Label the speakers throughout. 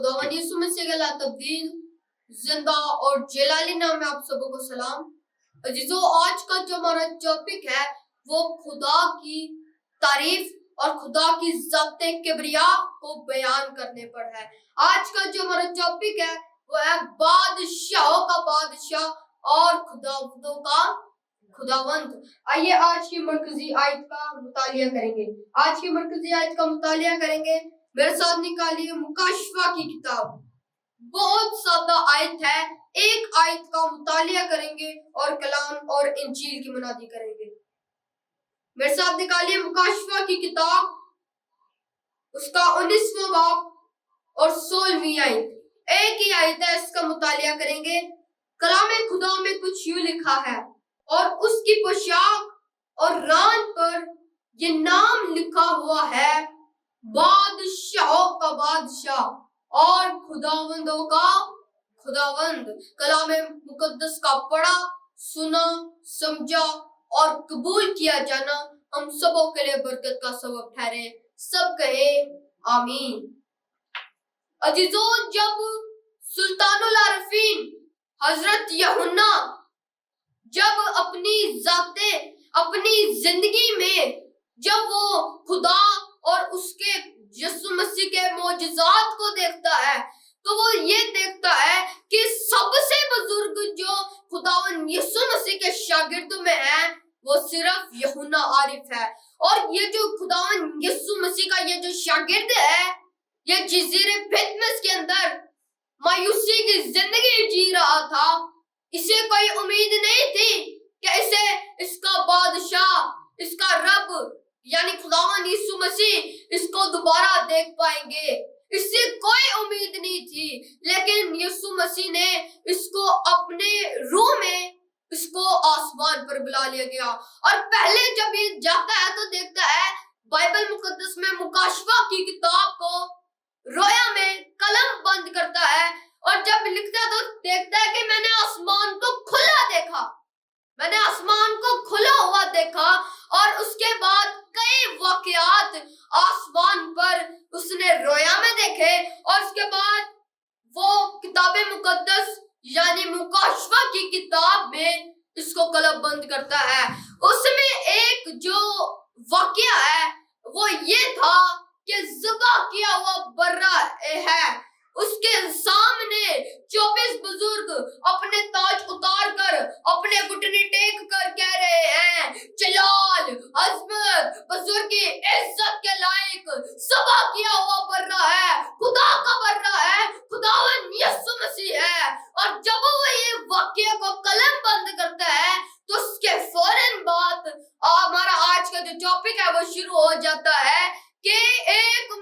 Speaker 1: खुदावन यीशु मसीह के ला तब्दील जिंदा और जलाली नाम में आप सबों को सलाम। अजीजों, आज का जो हमारा टॉपिक है वो खुदा की तारीफ और खुदा की ज़ाते किबरिया को बयान करने पर है। आज का जो हमारा टॉपिक है वो है बादशाहों का बादशाह और खुदावंदों का खुदावंद। आइए आज की मरकजी आयत का मुतालिया करेंगे। आज की मरकजी आयत का मुतालिया करेंगे। मेरे साथ निकालिए मुकाशफा की किताब। बहुत सादा आयत है, एक आयत का मुतालिया करेंगे और कलाम और इंजील की मुनादी करेंगे। मेरे साथ निकालिए मुकाशफा की किताब, उसका 19वां बाब और 16वीं आयत। एक ही आयत है, इसका मुतालिया करेंगे। कलाम खुदा में कुछ यूं लिखा है, और उसकी पोशाक और रान पर ये नाम लिखा हुआ है, बादशाहों का बादशाह और खुदावंदों का खुदावंद। कलाम मुकद्दस का पढ़ा, सुना, समझा और कबूल किया जाना हम सबों के लिए बरकत का सबब ठहरे। सब कहे आमीन। अजीजों, जब सुल्तानुल आरफीन हजरत यूहन्ना जब अपनी जिंदगी में जब वो खुदा और उसके यीशु मसीह के मौजज़ात को देखता है, तो वो ये देखता है कि सबसे बुजुर्ग जो खुदावन यीशु मसीह के शागिर्दों में है वो सिर्फ यूहन्ना आरिफ है। और ये जो खुदावन यीशु मसीह का ये जो शागिर्द है, ये जजीरे फित्मस के अंदर मायूसी की जिंदगी जी रहा था। इसे कोई उम्मीद नहीं थी कि इसका बादशाह, इसका रब यानी खुदावन यीशु मसीह इसको दोबारा देख पाएंगे। इससे कोई उम्मीद नहीं थी, लेकिन यीशु मसीह ने इसको अपने रूह में इसको आसमान पर बुला लिया गया। और पहले जब ये जाता है तो देखता है बाइबल मुकद्दस में मुकाशफा की किताब को रोया में कलम बंद करता है, और जब लिखता है तो देखता है कि मैंने आसमान को खुला देखा, मैंने आसमान को खुला हुआ देखा। और उसके बाद कई वाकयात आसमान पर उसने रोया में देखे, और उसके बाद वो किताबे मुकद्दस यानी मुकाशफा की किताब में इसको कलम बंद करता है। उसमें एक जो वाकया है वो ये था कि ज़िबा किया हुआ बर्रा है, उसके सामने 24 बुजुर्ग अपने ताज उतार कर अपने घुटने टेक कर कह रहे हैं, जलाल, अजमत, बुजुर्गी, इज्जत के लायक ज़िबा किया हुआ बर्रा है, खुदा का बर्रा है, खुदावन यीशु मसीह है। और जब वो ये वाकया को कलम बंद करता है तो उसके फौरन बाद हमारा आज का जो टॉपिक है वो शुरू हो जाता है कि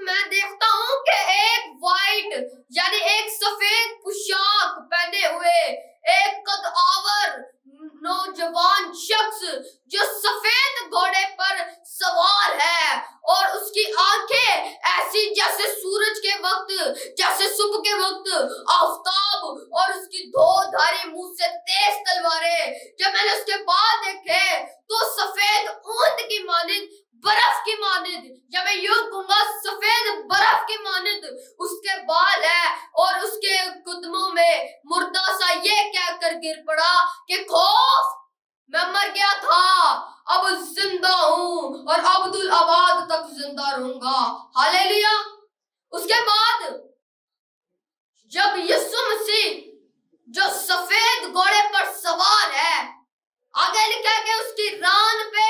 Speaker 1: मैं देखता हूं कि एक वाइट यानी एक सफेद पोशाक पहने हुए एक कद-आवर नौजवान शख्स जो सफेद घोड़े पर सवार है, और उसकी आंखें ऐसी जैसे सूरज के वक्त, जैसे सुबह के वक्त आफताब, और उसकी धोधारी मुंह से तेज तलवारें। जब मैंने उसके बाल देखे तो सफेद ऊंट की मानिंद, बर्फ की मानिंद, जब मैं यूं कहूंगा सफेद बर्फ की मानिंद उसके बाल है, और उसके कदमों में मुर्दा सा ये कहकर गिर पड़ा कि खौफ, मैं मर गया था, अब जिंदा हूं और अब्दुल आबाद तक जिंदा रहूंगा। हालेलुया। उसके बाद जब यीशु मसीह जो सफेद घोड़े पर सवार है, आगे लिखा है कि उसकी रान पे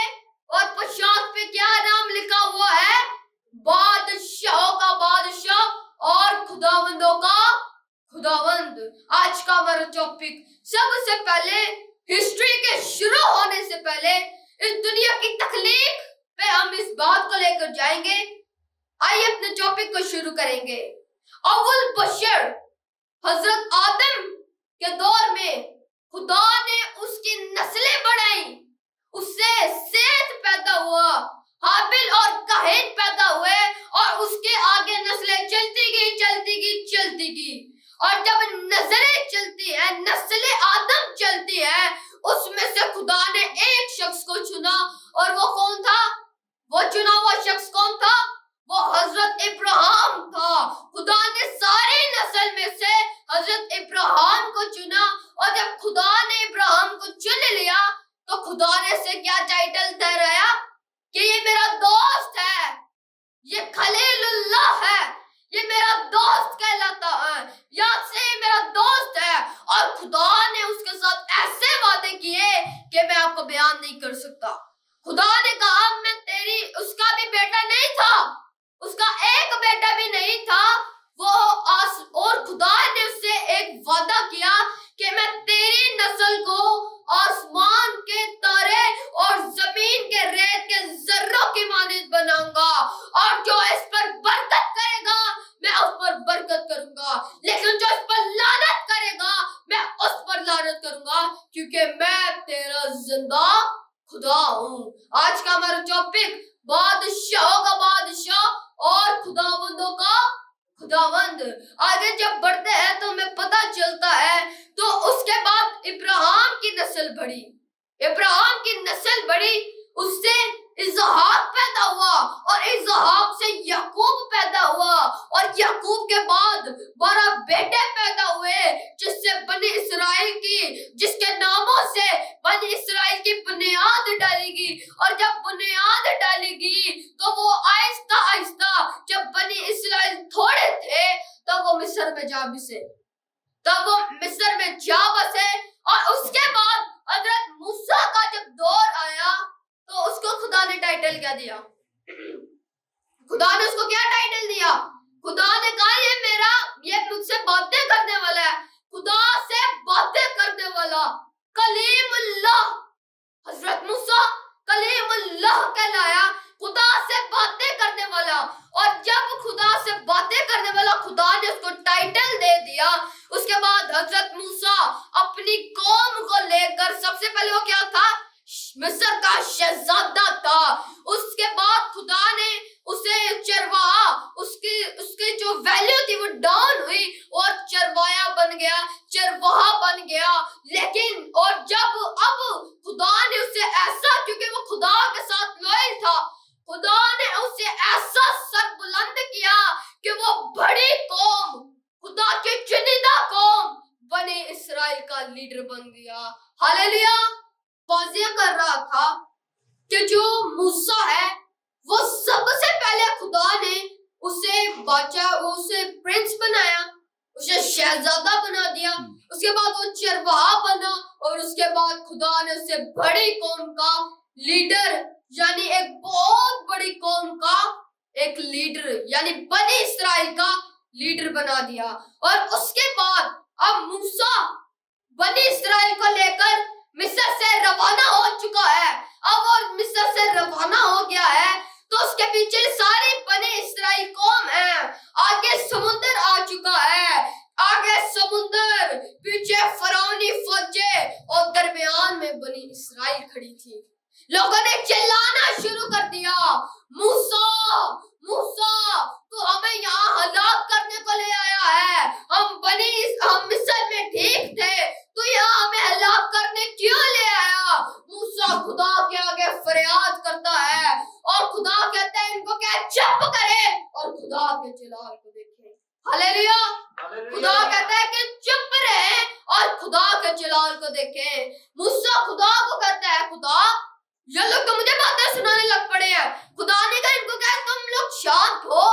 Speaker 1: और पोशाक पे क्या नाम लिखा हुआ है, बादशाहों का बादशाह और खुदावंदों का खुदावंद। आज का हमारा टॉपिक, सबसे पहले हिस्ट्री के शुरू होने से पहले इस दुनिया की तख्लीक पे हम इस बात को लेकर जाएंगे। आइए अपने टॉपिक को शुरू करेंगे। अव्वल बशर हजरत आदम के दौर में खुदा ने उसकी नस्लें बढ़ाई, उससे सेत पैदा हुआ, हाबिल और काहिन पैदा हुए, और उसके आगे नस्लें चलती गई। और जब नस्लें चलती है, नस्लें आदम चलती है, उसमें से खुदा ने एक शख्स को चुना, और वो कौन था? वो चुना हुआ शख्स कौन था? वो हजरत इब्राहिम था। खुदा ने सारी کہلاتا ہے، یاسر میرا دوست ہے، اور خدا نے اس کے ساتھ ایسے وعدے کیے کہ میں آپ کو بیان نہیں کر سکتا۔ خدا نے کہا میں تیری، اس کا بھی بیٹا نہیں تھا، اس کا ایک بیٹا بھی نہیں تھا وہ، اور خدا نے اس سے ایک وعدہ کیا کہ میں تیری نسل کو آسمان کے تارے اور زمین کے ریت کے ذروں کی مانند بناؤں گا، اور جو اس پر برکت کرے گا میں اس پر برکت کروں گا، لیکن جو اس پر لعنت کرے گا میں اس پر لعنت کروں گا، کیونکہ میں تیرا زندہ خدا ہوں۔ آج کا ہمارا ٹاپک بادشاہوں کا بادشاہ اور خداوندوں کا خداوند۔ آگے جب بڑھتے ہیں تو ہمیں پتہ چلتا ہے تو اس کے بعد ابراہیم کی نسل بڑھی، ابراہیم کی نسل بڑھی، اس سے اسحاق پیدا ہوا، اور اسحاق سے یعقوب پیدا ہوا، اور یعقوب کے بعد 12 بیٹے پیدا ہوئے جس سے بنی اسرائیل کی، جس کے ناموں سے بنی اسرائیل کی بنیاد ڈالی گی، اور جب بنیاد ڈالی گی تو وہ آہستہ آہستہ، جب بنی اسرائیل تھوڑے تھے تب وہ مصر میں جا بسے، اور اس کے بعد حضرت موسیٰ کا جب دور آیا تو اس کو خدا نے ٹائٹل کیا دیا؟ خدا نے اس کو کیا ٹائٹل دیا؟ خدا نے کہا یہ مجھ سے باتیں کرنے والا ہے، خدا سے باتیں کرنے والا، کلیم اللہ۔ حضرت موسیٰ کلیم اللہ کہلایا، خدا سے باتیں کرنے والا، اور جب خدا سے باتیں کرنے والا خدا نے اس کو ٹائٹل دے دیا، اس کے بعد حضرت موسیٰ اپنی قوم کو لے کر، سب سے پہلے وہ کیا تھا؟ مصر کا شہزادہ تھا۔ اس کے بعد خدا نے اسے چرواہا، اس کی جو ویلیو تھی وہ ڈاؤن ہوئی اور چروایا بن گیا، چرواہا بن گیا۔ لیکن اور جب اب خدا نے اسے ایسا، کیونکہ وہ خدا کے ساتھ لوئل تھا، خدا نے اسے ایسا سر بلند کیا کہ وہ بڑی قوم، خدا کی چنیدہ قوم بنی اسرائیل کا لیڈر بن گیا۔ ہاللیلویا۔ واضح کر رہا تھا کہ جو موسیٰ ہے وہ سب سے پہلے خدا نے اسے پرنس بنایا، اسے شہزادہ بنا دیا، اس کے بعد وہ چرواہا بنا، اور اس کے بعد خدا نے اسے بڑی قوم کا لیڈر، یعنی ایک بہت بڑی قوم کا ایک لیڈر، یعنی بنی اسرائیل کا لیڈر بنا دیا۔ اور اس کے بعد اب موسیٰ بنی اسرائیل کو لے کر مصر سے روانہ ہو چکا ہے۔ اب اور مصر سے روانہ ہو گیا ہے تو اس کے پیچھے ساری بنی اسرائیل قوم ہے، آگے سمندر آ چکا ہے، آگے سمندر، پیچھے فرعونی فوجیں، اور درمیان میں بنی اسرائیل کھڑی تھی۔ لوگوں نے چلانا شروع کر دیا، موسیٰ موسیٰ تو ہمیں یہاں ہلاک کرنے کو لے آیا ہے، ہم مصر میں ٹھیک تھے، تو یہاں ہمیں ہلاک کرنے کیوں لے آیا؟ موسیٰ خدا کے آگے فریاد کرتا ہے، اور خدا کہتا ہے ان کو کہ چپ کرے اور خدا کے جلال کو دیکھیں۔ ہاللیلویا۔ خدا کہتا ہے کہ چپ رہے اور خدا کے جلال کو دیکھیں۔ موسیٰ خدا کو کہتا ہے خدا یہ لوگ تو مجھے باتیں سنانے لگ پڑے ہیں۔ خدا نے کہا ان کو کہ تم لوگ شانت ہو،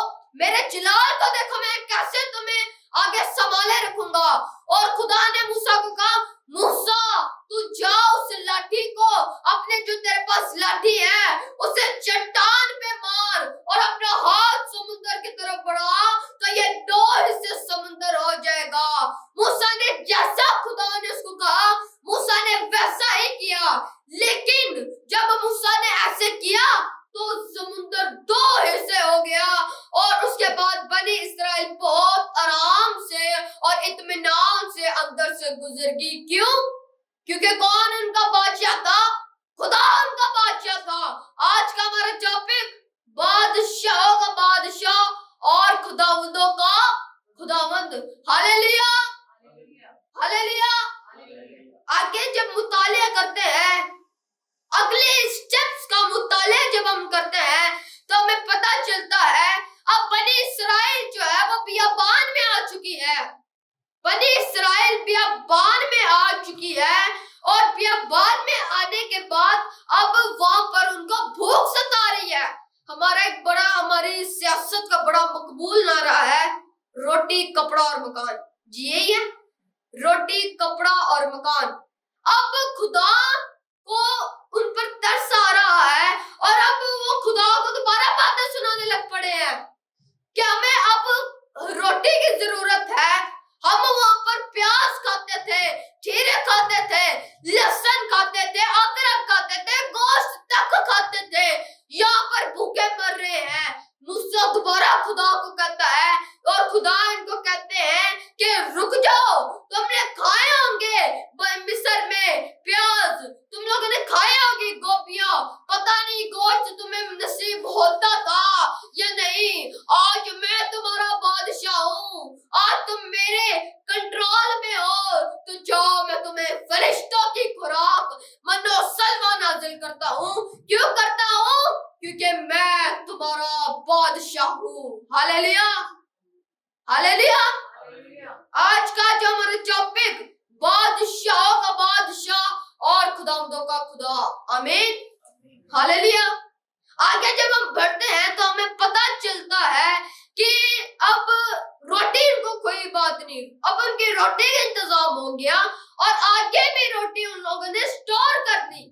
Speaker 1: میرے جلال کو دیکھو، میں کیسے تمہیں آگے سنبھالے رکھوں گا۔ اور خدا نے موسیٰ کو کہا موسیٰ تو جا اس لاٹھی کو، اپنے جو تیرے پاس لاٹھی ہے اسے چٹان پہ مار اور اپنا ہاتھ سمندر کی طرف بڑھا تو یہ 2 حصے سمندر ہو جائے گا۔ موسیٰ نے جیسا خدا نے اس کو کہا موسیٰ نے ویسا ہی کیا، لیکن جب موسیٰ نے ایسے کیا تو سمندر 2 حصے ہو گیا، اور اس کے بعد بنی اسرائیل بہت آرام سے اور اطمینان سے اندر سے گزر گئی۔ کیوں؟ کیونکہ کون ان کا بادشاہ تھا؟ خدا ان کا بادشاہ تھا۔ آج کا ہمارا ٹاپک بادشاہوں کا بادشاہ اور خداوندوں کا خداوند۔ ہاللیلویا ہاللیلویا۔ آگے جب مطالعہ کرتے ہیں، اگلے اسٹیپس کا مطالعہ جب ہم کرتے ہیں تو ہمیں پتہ چلتا ہے اب بنی اسرائیل جو ہے وہ بیابان میں آ چکی ہے، بنی اسرائیل بیابان میں آ چکی ہے، اور بیابان میں آنے کے بعد اب وہاں پر ان کو بھوک ستا رہی ہے۔ ہماری سیاست کا بڑا مقبول نعرہ ہے रोटी कपड़ा और मकान, जी यही है, रोटी कपड़ा और मकान। अब खुदा को उन पर तरस आ रहा है और अब वो खुदा को दोबारा बातें सुनाने लग पड़े हैं कि हमें अब रोटी की जरूरत है। हम वहां पर प्याज खाते थे, खीरे खाते थे, लहसुन खाते थे, अदरक खाते थे, गोश्त तक खाते थे, यहाँ पर भूखे मर रहे हैं। मूसा दोबारा खुदा को कहता है और खुदा इनको कहते हैं कि रुक जाओ, तुमने खाए होंगे मिस्र में प्याज, तुम लोगों ने खाए होगी गोभियां, पता नहीं गोश्त तुम्हें नसीब होता था या नहीं। आज मैं तुम्हारा बादशाह हूँ, आज तुम मेरे कंट्रोल में हो, तो जाओ मैं तुम्हें फरिश्तों की खुराक मनो सलवा नाजिल करता हूँ। क्यों करता हूँ? क्योंकि मैं तुम्हारा बादशाह हूँ। Hallelujah, hallelujah. आज का जो हमारा टॉपिक, बादशाहों का बादशाह और खुदावंदों का खुदा, आमीन, हालेलुया। आगे जब हम बढ़ते हैं तो हमें पता चलता है कि अब रोटी उनको कोई बात नहीं, अब उनकी रोटी का इंतजाम हो गया और आगे भी रोटी उन लोगों ने स्टोर कर ली,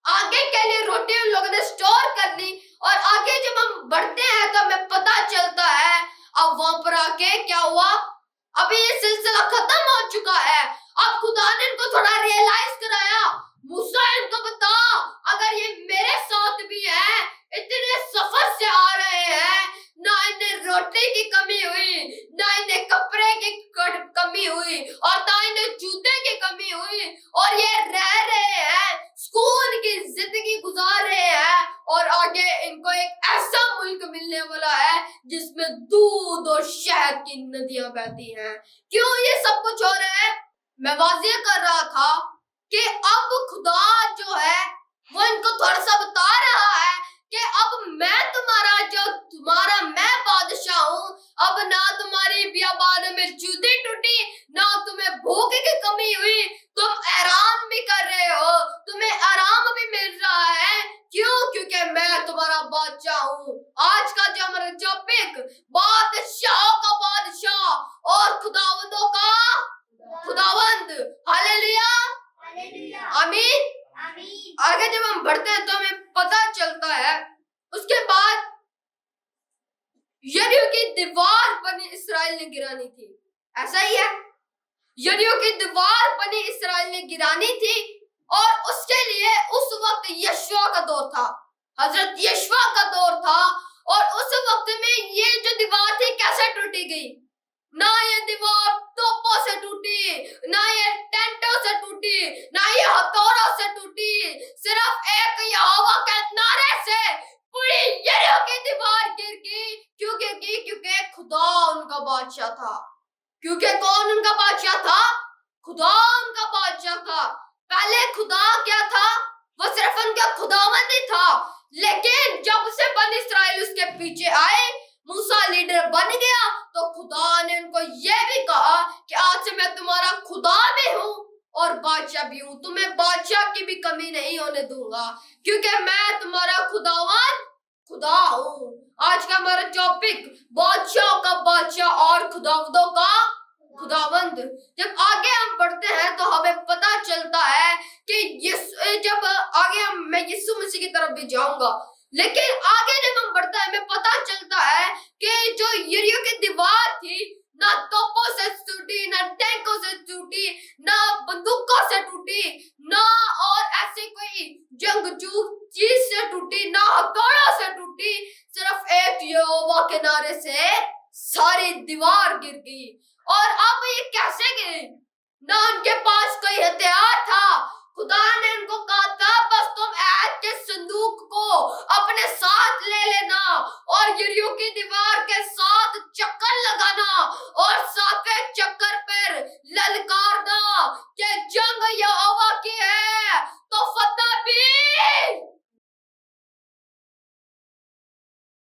Speaker 1: आगे के लिए रोटी उन लोगों ने स्टोर कर ली। और आगे जब हम बढ़ते हैं तो हमें पता चलता है अब वहां पर आके क्या हुआ, अभी ये सिलसिला खत्म हो चुका है। अब खुदा ने इनको थोड़ा रियलाइज कराया, मूसा इनको बता, अगर ये मेरे साथ भी है, इतने सफर से आ रहे हैं, ना इन्हें रोटी की कमी हुई, ना इन्हें कपड़े की कमी हुई और ना इन्हें जूते की कमी हुई, और ये रह रहे हैं, सुकून की जिंदगी गुजार रहे हैं और आगे इनको एक ऐसा मुल्क मिलने वाला है जिसमें दूध और शहद की नदियां बहती हैं। क्यों ये सब कुछ हो रहा है? मैं वाज़ेह कर रहा था कि अब खुदा जो है वो इनको थोड़ा सा बता रहा है कि अब मैं तुम्हारा मैं बादशाह हूँ। अब ना तुम्हारी बियाबान में जूती टूटी, ना तुम्हें भूख की कमी हुई, तुम आराम भी कर रहे हो, तुम्हें आराम भी मिल रहा है। क्यों? क्योंकि मैं तुम्हारा बादशाह हूँ। आज का जो हमारा टॉपिक, बादशाहों का बादशाह और खुदावंदों का खुदावंद, हालेलुया, आमीन, आमीन। आगे जब हम बढ़ते हैं तो हमें पता चलता है, उसके बाद यरीहो की दीवार बनी इस्राएल ने गिरानी थी, ऐसा ही है, यरीहो की दीवार बनी इस्राएल ने गिरानी थी। और उसके लिए उस वक्त यशुआ का दौर था, हजरत यशुआ का दौर था। और उस वक्त में ये जो दीवार थी कैसे टूटी गई? ना ये दीवार तोपों से टूटी, ना ये टेंटों से टूटी, ना ये हथौड़ों से टूटी, सिर्फ एक यहोवा के नारे से पूरी यरीहो की दीवार गिर गई। क्यों गिर गई? क्योंकि खुदा उनका बादशाह था। क्योंकि कौन उनका बादशाह था? खुदा उनका बादशाह था। पहले खुदा क्या था? वो सिर्फ उनका खुदावंद ही था, लेकिन जब से बनी इस्राएल उसके पीछे आए, मूसा लीडर बन गया, तो खुदा ने उनको ये भी कहा कि आज से मैं तुम्हारा खुदा भी हूँ और बादशाह भी हूँ, तुम्हें बादशाह की भी कमी नहीं होने दूंगा, क्योंकि मैं तुम्हारा खुदावंद खुदा हूँ। आज का हमारा टॉपिक, बादशाह का बादशाह और खुदावंदों का खुदावंद। जब आगे हम बढ़ते हैं तो हमें पता चलता है कि जब आगे मैं यीशु मसीह की तरफ भी जाऊंगा, लेकिन आगे जब हम बढ़ते हैं हमें पता चलता है कि जो यरीहो की दीवार थी, ना तोपों से टूटी, ना टैंकों से टूटी, ना बंदूकों से टूटी, ना और ऐसे कोई जंगजू चीज से टूटी, ना हथौड़ों से टूटी, सिर्फ एक यहोवा के नारे से सारी दीवार गिर गई। और अब ये कैसे गिरी? ना उनके पास कोई हथियार था, खुदा ने उनको कहा था बस तुम ऐद के संदूक को अपने साथ ले लेना और यरीहो की दीवार के साथ चक्कर लगाना और